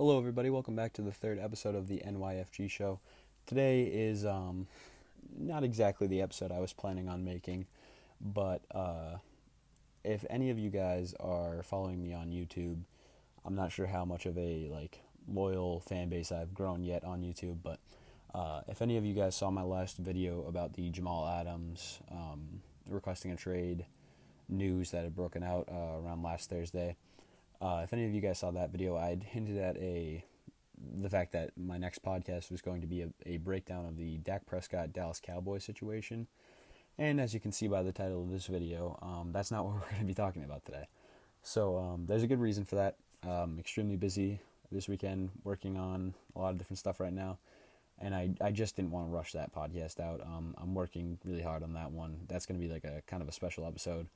Hello, everybody. Welcome back to the third episode of the NYFG show. Today is not exactly the episode I was planning on making, but if any of you guys are following me on YouTube, I'm not sure how much of a loyal fan base I've grown yet on YouTube, but if any of you guys saw my last video about the Jamal Adams requesting a trade news that had broken out around last Thursday. If any of you guys saw that video, I'd hinted at the fact that my next podcast was going to be a breakdown of the Dak Prescott Dallas Cowboys situation. And as you can see by the title of this video, that's not what we're going to be talking about today. So there's a good reason for that. Extremely busy this weekend, working on a lot of different stuff right now. And I just didn't want to rush that podcast out. I'm working really hard on that one. That's going to be like a kind of a special episode.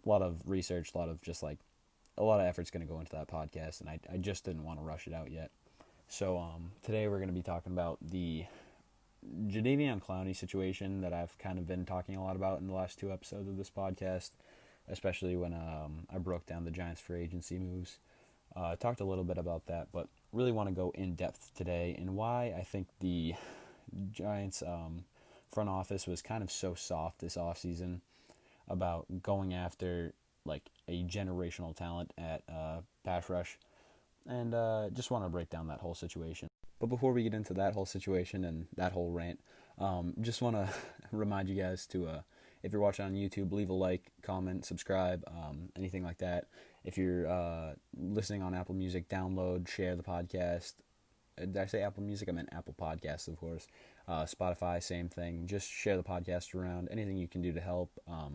A lot of research, a lot of effort's going to go into that podcast, and I just didn't want to rush it out yet. So today we're going to be talking about the Jadeveon Clowney situation that I've kind of been talking a lot about in the last two episodes of this podcast, especially when I broke down the Giants' free agency moves. Talked a little bit about that, but really want to go in depth today and why I think the Giants' front office was kind of so soft this offseason about going after a generational talent at pass rush, and just want to break down that whole situation. But before we get into that whole situation and that whole rant, just want to remind you guys to, if you're watching on YouTube, leave a like, comment, subscribe, anything like that. If you're listening on Apple Music, download, share the podcast. Did I say Apple Music? I meant Apple Podcasts, of course. Spotify, same thing. Just share the podcast around. Anything you can do to help.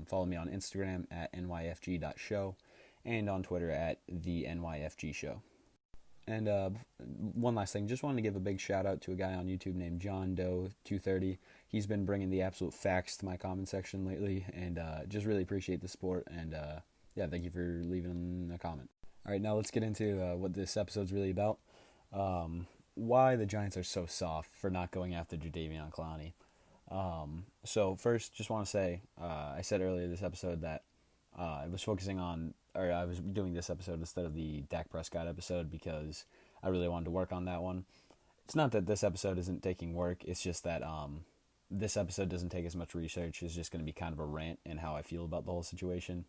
Follow me on Instagram at nyfg.show and on Twitter at the NYFG show. And one last thing, just wanted to give a big shout out to a guy on YouTube named John Doe 230. He's been bringing the absolute facts to my comment section lately, and just really appreciate the support. And yeah, thank you for leaving a comment. All right, now let's get into what this episode's really about. Why the Giants are so soft for not going after Jadeveon Clowney. So first, just want to say, I said earlier this episode that I was doing this episode instead of the Dak Prescott episode because I really wanted to work on that one. It's not that this episode isn't taking work, it's just that this episode doesn't take as much research. It's just going to be kind of a rant and how I feel about the whole situation.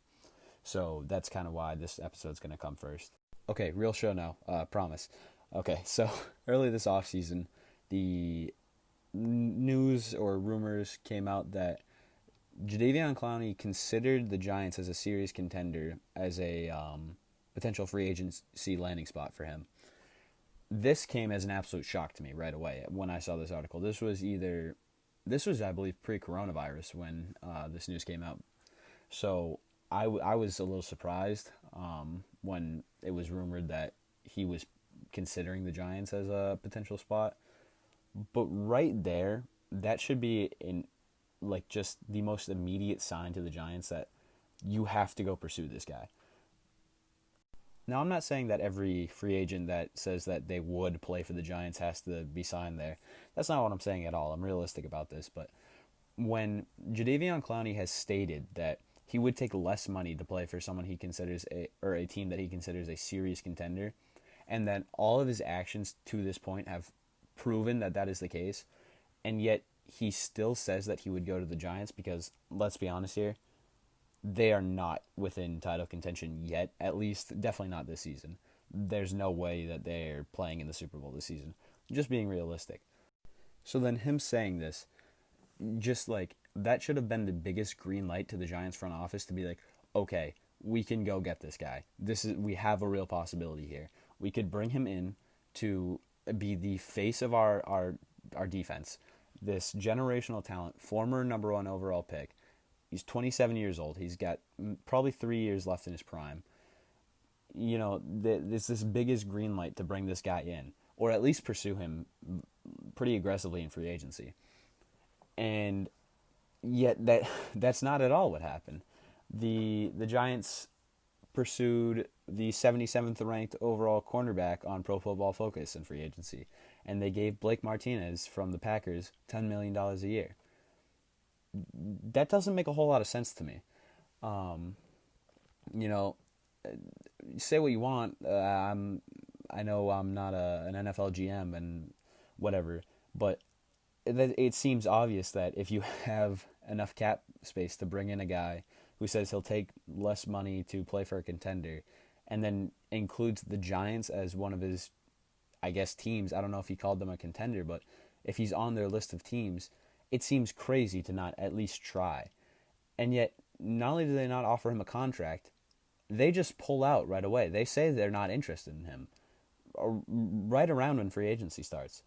So that's kind of why this episode's going to come first. Okay, real show now, promise. Okay, so early this offseason, the news or rumors came out that Jadeveon Clowney considered the Giants as a serious contender as a potential free agency landing spot for him. This came as an absolute shock to me right away when I saw this article. This was, I believe, pre-coronavirus when this news came out. So I was a little surprised when it was rumored that he was considering the Giants as a potential spot. But right there, that should be just the most immediate sign to the Giants that you have to go pursue this guy. Now, I'm not saying that every free agent that says that they would play for the Giants has to be signed there. That's not what I'm saying at all. I'm realistic about this. But when Jadeveon Clowney has stated that he would take less money to play for someone he considers a team that he considers a serious contender, and that all of his actions to this point have proven that that is the case, and yet he still says that he would go to the Giants because, let's be honest here, they are not within title contention yet, at least definitely not this season. There's no way that they're playing in the Super Bowl this season. Just being realistic. So then him saying this, just that should have been the biggest green light to the Giants front office to be like, okay, we can go get this guy. We have a real possibility here. We could bring him in to be the face of our defense. This generational talent, former number 1 overall pick. He's 27 years old. He's got probably 3 years left in his prime. You know, this biggest green light to bring this guy in, or at least pursue him pretty aggressively in free agency. And yet that's not at all what happened. The Giants pursued the 77th ranked overall cornerback on Pro Football Focus in free agency, and they gave Blake Martinez from the Packers $10 million a year. That doesn't make a whole lot of sense to me. Say what you want. I'm I know I'm not an NFL GM and whatever, but it seems obvious that if you have enough cap space to bring in a guy who says he'll take less money to play for a contender, and then includes the Giants as one of his, I guess, teams. I don't know if he called them a contender, but if he's on their list of teams, it seems crazy to not at least try. And yet, not only do they not offer him a contract, they just pull out right away. They say they're not interested in him right around when free agency starts.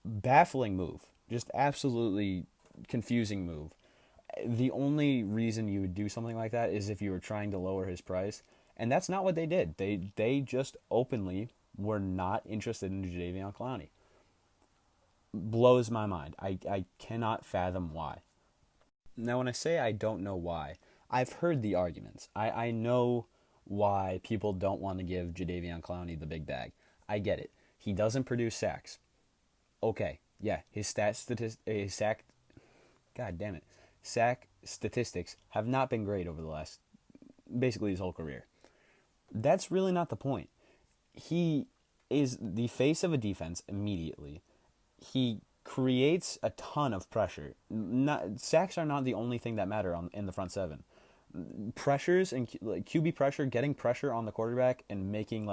Baffling move. Just absolutely confusing move. The only reason you would do something like that is if you were trying to lower his price, and that's not what they did. They just openly were not interested in Jadeveon Clowney. Blows my mind. I cannot fathom why. Now, when I say I don't know why, I've heard the arguments. I know why people don't want to give Jadeveon Clowney the big bag. I get it. He doesn't produce sacks. Okay, yeah, his sack statistics have not been great over the last, basically his whole career. That's really not the point. He is the face of a defense immediately. He creates a ton of pressure. Sacks are not the only thing that matter in the front seven. Pressures and QB pressure, getting pressure on the quarterback and making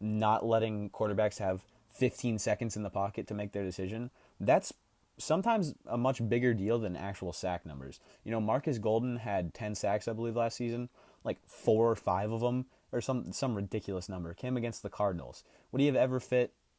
not letting quarterbacks have 15 seconds in the pocket to make their decision. That's sometimes a much bigger deal than actual sack numbers. Marcus Golden had 10 sacks, I believe, last season. 4 or 5 of them, or some ridiculous number, came against the Cardinals. Would he have ever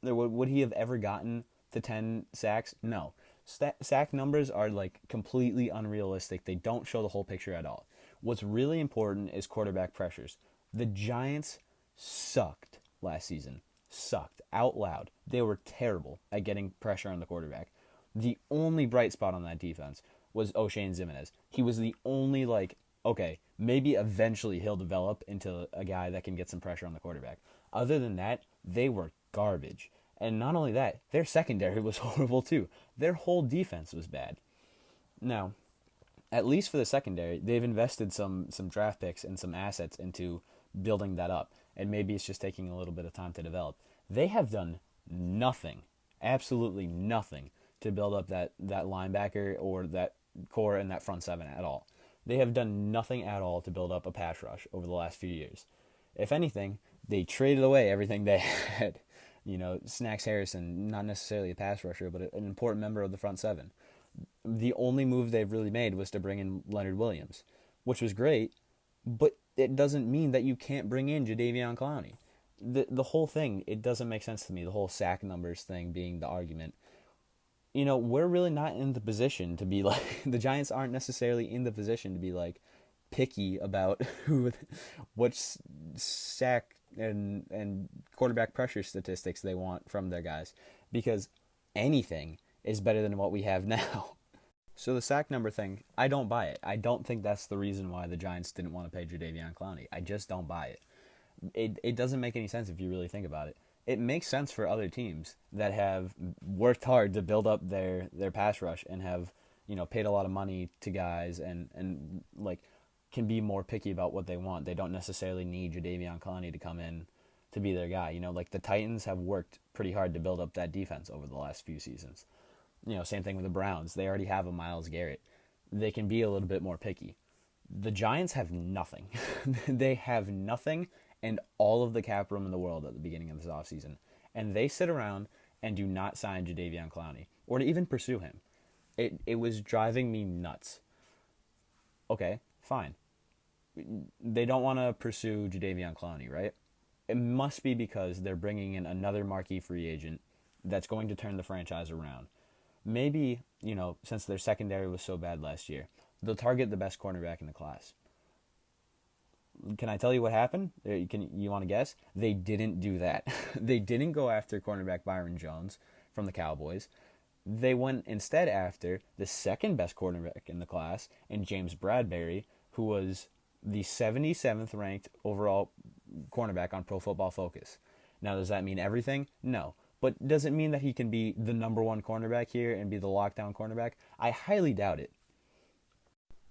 would he have ever gotten to 10 sacks? No. Sack numbers are completely unrealistic. They don't show the whole picture at all. What's really important is quarterback pressures. The Giants sucked last season. Sucked out loud. They were terrible at getting pressure on the quarterback. The only bright spot on that defense was O'Shane Ximines. He was the only okay, maybe eventually he'll develop into a guy that can get some pressure on the quarterback. Other than that, they were garbage. And not only that, their secondary was horrible too. Their whole defense was bad. Now, at least for the secondary, they've invested some draft picks and some assets into building that up. And maybe it's just taking a little bit of time to develop. They have done nothing, absolutely nothing, to build up that linebacker or that core and that front seven at all. They have done nothing at all to build up a pass rush over the last few years. If anything, they traded away everything they had. Snacks Harrison, not necessarily a pass rusher, but an important member of the front seven. The only move they've really made was to bring in Leonard Williams, which was great, but it doesn't mean that you can't bring in Jadeveon Clowney. The whole thing, it doesn't make sense to me, the whole sack numbers thing being the argument. We're really not in the position to be the Giants aren't necessarily in the position to be picky about which sack and quarterback pressure statistics they want from their guys, because anything is better than what we have now. So the sack number thing, I don't buy it. I don't think that's the reason why the Giants didn't want to pay Jadeveon Clowney. I just don't buy it. It doesn't make any sense if you really think about it. It makes sense for other teams that have worked hard to build up their pass rush and have paid a lot of money to guys and can be more picky about what they want. They don't necessarily need Jadeveon Clowney to come in to be their guy. The Titans have worked pretty hard to build up that defense over the last few seasons. Same thing with the Browns. They already have a Myles Garrett. They can be a little bit more picky. The Giants have nothing. They have nothing and all of the cap room in the world at the beginning of this offseason. And they sit around and do not sign Jadeveon Clowney or to even pursue him. It was driving me nuts. Okay, fine. They don't want to pursue Jadeveon Clowney, right? It must be because they're bringing in another marquee free agent that's going to turn the franchise around. Maybe, since their secondary was so bad last year, they'll target the best cornerback in the class. Can I tell you what happened? You want to guess? They didn't do that. They didn't go after cornerback Byron Jones from the Cowboys. They went instead after the second best cornerback in the class, and James Bradbury, who was the 77th ranked overall cornerback on Pro Football Focus. Now, does that mean everything? No. But does it mean that he can be the number one cornerback here and be the lockdown cornerback? I highly doubt it.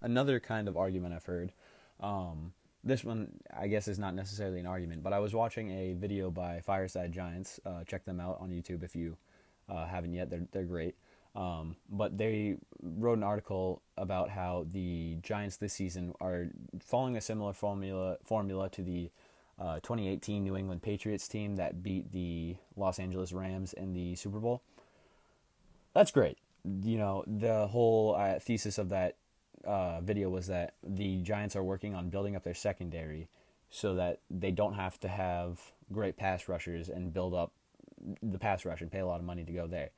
Another kind of argument I've heard, this one, I guess, is not necessarily an argument, but I was watching a video by Fireside Giants. Check them out on YouTube if you haven't yet. They're great. But they wrote an article about how the Giants this season are following a similar formula to the 2018 New England Patriots team that beat the Los Angeles Rams in the Super Bowl. That's great. The whole thesis of that video was that the Giants are working on building up their secondary so that they don't have to have great pass rushers and build up the pass rush and pay a lot of money to go there.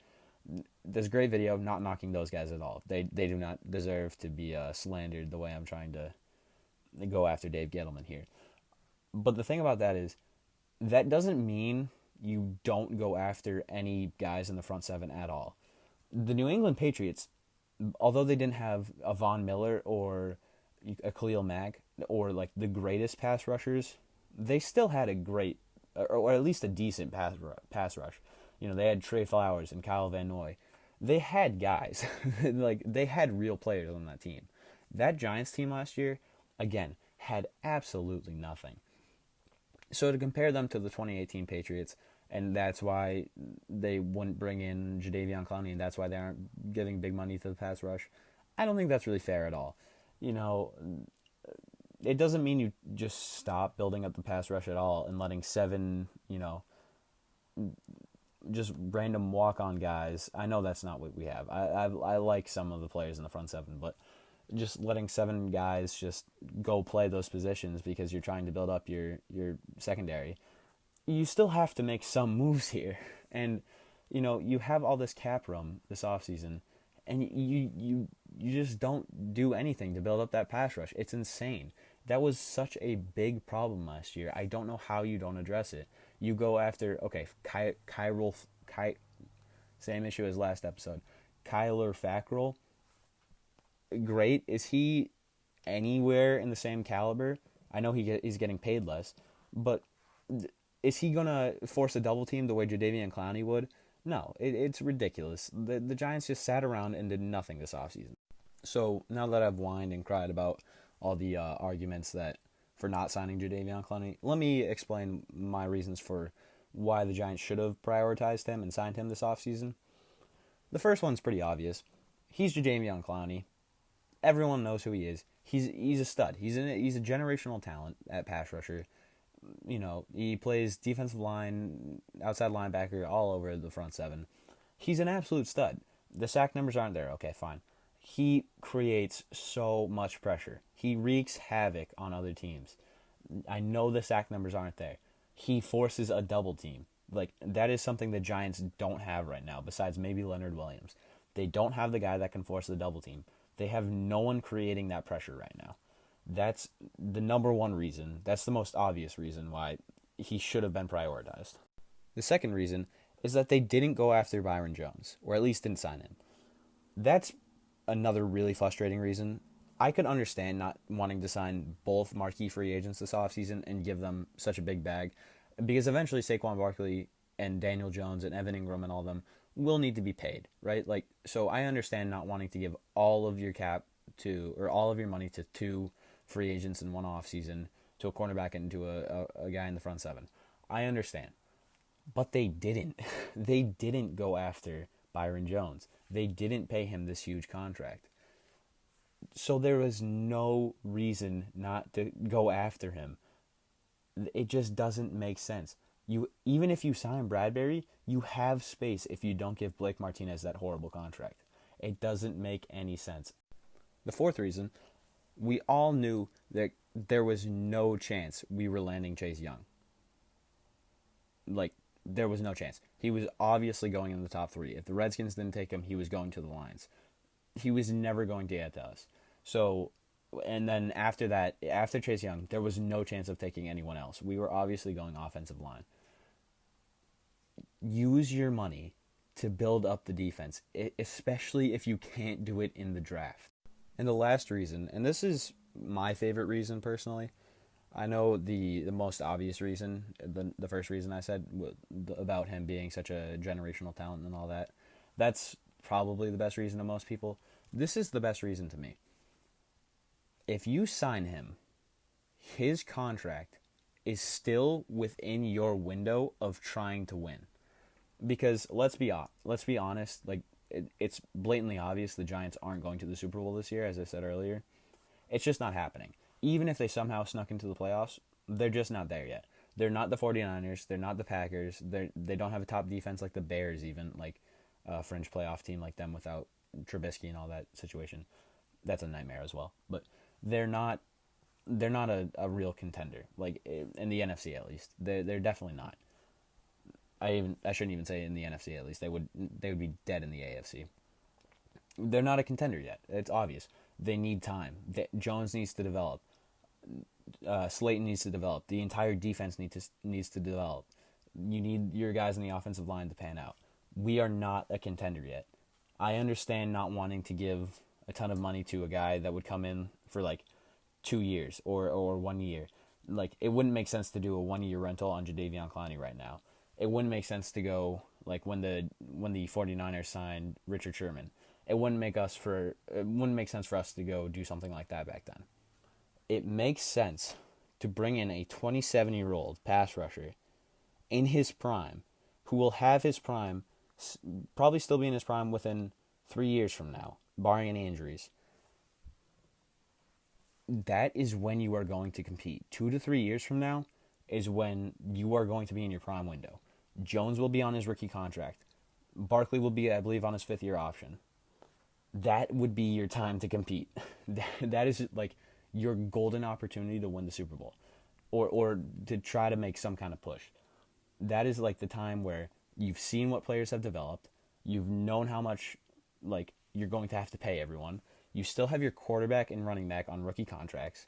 There's a great video, not knocking those guys at all. They do not deserve to be slandered the way I'm trying to go after Dave Gettleman here. But the thing about that is, that doesn't mean you don't go after any guys in the front seven at all. The New England Patriots, although they didn't have a Von Miller or a Khalil Mack or like the greatest pass rushers, they still had a great, or at least a decent pass rush. They had Trey Flowers and Kyle Van Noy. They had guys. They had real players on that team. That Giants team last year, again, had absolutely nothing. So to compare them to the 2018 Patriots, and that's why they wouldn't bring in Jadeveon Clowney, and that's why they aren't giving big money to the pass rush, I don't think that's really fair at all. It doesn't mean you just stop building up the pass rush at all and letting 7, just random walk-on guys. I know that's not what we have. I like some of the players in the front seven, but just letting 7 guys just go play those positions because you're trying to build up your secondary, you still have to make some moves here. And, you have all this cap room this offseason, and you just don't do anything to build up that pass rush. It's insane. That was such a big problem last year. I don't know how you don't address it. You go after, same issue as last episode. Kyler Fackrell, great. Is he anywhere in the same caliber? I know he's getting paid less, but is he going to force a double team the way Jadeveon Clowney would? No, it's ridiculous. The Giants just sat around and did nothing this offseason. So now that I've whined and cried about all the arguments for not signing Jadeveon Clowney, let me explain my reasons for why the Giants should have prioritized him and signed him this offseason. The first one's pretty obvious. He's Jadeveon Clowney. Everyone knows who he is. He's a stud. He's a generational talent at pass rusher. He plays defensive line, outside linebacker, all over the front seven. He's an absolute stud. The sack numbers aren't there. Okay, fine. He creates so much pressure. He wreaks havoc on other teams. I know the sack numbers aren't there. He forces a double team. That is something the Giants don't have right now, besides maybe Leonard Williams. They don't have the guy that can force the double team. They have no one creating that pressure right now. That's the number one reason. That's the most obvious reason why he should have been prioritized. The second reason is that they didn't go after Byron Jones, or at least didn't sign him. That's another really frustrating reason. I could understand not wanting to sign both marquee free agents this offseason and give them such a big bag, because eventually Saquon Barkley and Daniel Jones and Evan Ingram and all of them will need to be paid, right? So I understand not wanting to give all of your all of your money to 2 free agents in one offseason, to a cornerback and to a guy in the front seven. I understand. But they didn't. They didn't go after Byron Jones. They didn't pay him this huge contract. So there was no reason not to go after him. It just doesn't make sense. Even if you sign Bradbury, you have space if you don't give Blake Martinez that horrible contract. It doesn't make any sense. The fourth reason, we all knew that there was no chance we were landing Chase Young. There was no chance. He was obviously going in the top 3. If the Redskins didn't take him, he was going to the Lions. He was never going to get to us. So, and then after that, after Chase Young, there was no chance of taking anyone else. We were obviously going offensive line. Use your money to build up the defense, especially if you can't do it in the draft. And the last reason, and this is my favorite reason personally, I know the most obvious reason, the first reason I said about him being such a generational talent and all that, that's probably the best reason to most people. This is the best reason to me. If you sign him, his contract is still within your window of trying to win. Because let's be honest, like it's blatantly obvious the Giants aren't going to the Super Bowl this year, as I said earlier. It's just not happening. Even if they somehow snuck into the playoffs, they're just not there yet. They're not the 49ers. They're not the Packers. They don't have a top defense like the Bears, even, like a fringe playoff team like them without Trubisky and all that situation. That's a nightmare as well. But they're not a real contender, like in the NFC at least. They're definitely not. I shouldn't even say in the NFC at least. They would be dead in the AFC. They're not a contender yet. It's obvious. They need time. Jones needs to develop. Slayton needs to develop. The entire defense needs to develop. You need your guys in the offensive line to pan out. We are not a contender yet. I understand not wanting to give a ton of money to a guy that would come in for like 2 years or 1 year. Like, it wouldn't make sense to do a 1-year rental on Jadeveon Clowney right now. It wouldn't make sense to go like when the 49ers signed Richard Sherman. It wouldn't make sense for us to go do something like that back then. It makes sense to bring in a 27-year-old pass rusher in his prime, who will have his prime, probably still be in his prime within 3 years from now, barring any injuries. That is when you are going to compete. 2 to 3 years from now is when you are going to be in your prime window. Jones will be on his rookie contract. Barkley will be, I believe, on his 5th-year option. That would be your time to compete. That is like your golden opportunity to win the Super Bowl, or to try to make some kind of push. That is like the time where you've seen what players have developed. You've known how much like you're going to have to pay everyone. You still have your quarterback and running back on rookie contracts.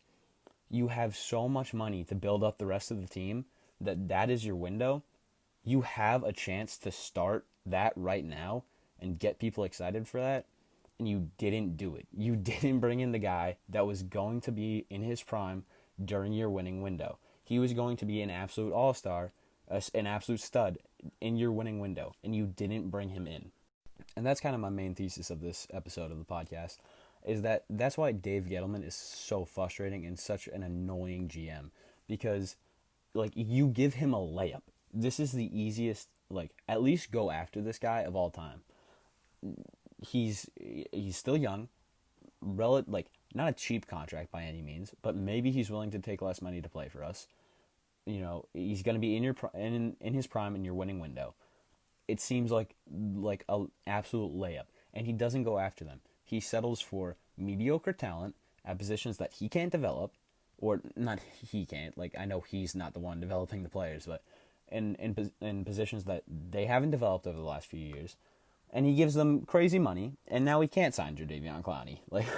You have so much money to build up the rest of the team that is your window. You have a chance to start that right now and get people excited for that, and you didn't do it. You didn't bring in the guy that was going to be in his prime during your winning window. He was going to be an absolute all-star, an absolute stud in your winning window, and you didn't bring him in. And that's kind of my main thesis of this episode of the podcast, is that's why Dave Gettleman is so frustrating and such an annoying GM, because like you give him a layup. This is the easiest, like, at least go after this guy of all time. He's still young, like not a cheap contract by any means, but maybe he's willing to take less money to play for us. You know, he's going to be in his prime in your winning window. It seems like a absolute layup, and he doesn't go after them. He settles for mediocre talent at positions that he can't develop, or not he can't. Like, I know he's not the one developing the players, but in positions that they haven't developed over the last few years, and he gives them crazy money, and now we can't sign Jadeveon Clowney. Like,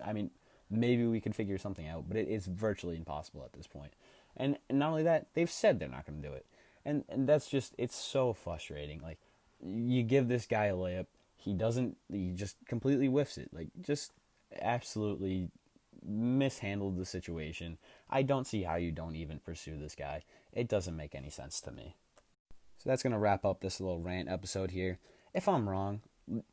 I mean, maybe we could figure something out, but it is virtually impossible at this point. And not only that, they've said they're not going to do it. And that's just, it's so frustrating. Like, you give this guy a layup, he just completely whiffs it. Like, just absolutely mishandled the situation. I don't see how you don't even pursue this guy. It doesn't make any sense to me. So that's going to wrap up this little rant episode here. If I'm wrong,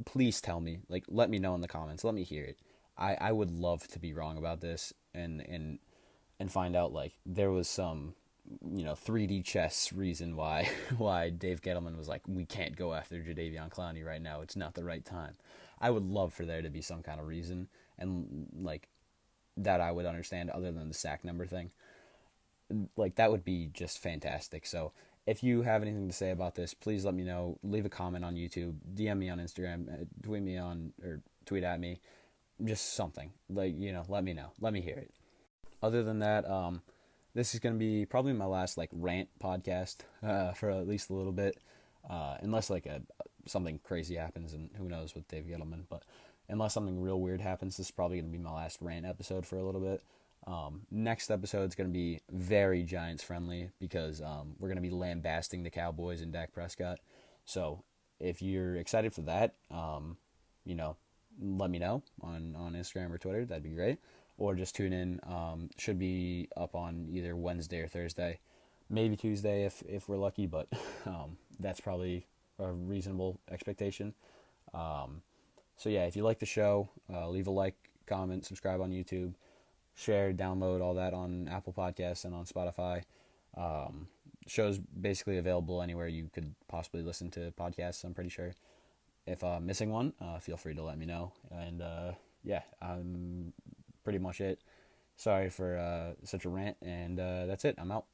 please tell me. Like, let me know in the comments. Let me hear it. I would love to be wrong about this and find out, like, there was some, 3D chess reason why Dave Gettleman was like, we can't go after Jadeveon Clowney right now. It's not the right time. I would love for there to be some kind of reason, and, like, that I would understand other than the sack number thing. Like, that would be just fantastic. So if you have anything to say about this, please let me know. Leave a comment on YouTube, DM me on Instagram, tweet at me, just something. Like, let me know. Let me hear it. Other than that, this is going to be probably my last, like, rant podcast for at least a little bit, unless, like, something crazy happens, and who knows with Dave Gettleman, but unless something real weird happens, this is probably going to be my last rant episode for a little bit. Next episode is going to be very Giants friendly, because we're going to be lambasting the Cowboys and Dak Prescott. So if you're excited for that, let me know on Instagram or Twitter. That'd be great. Or just tune in. Should be up on either Wednesday or Thursday, maybe Tuesday if we're lucky, but that's probably a reasonable expectation. So yeah, if you like the show, leave a like, comment, subscribe on YouTube. share, download, all that on Apple Podcasts and on Spotify. Show's basically available anywhere you could possibly listen to podcasts, I'm pretty sure. If I'm missing one, feel free to let me know. And yeah, pretty much it. Sorry for such a rant, and that's it. I'm out.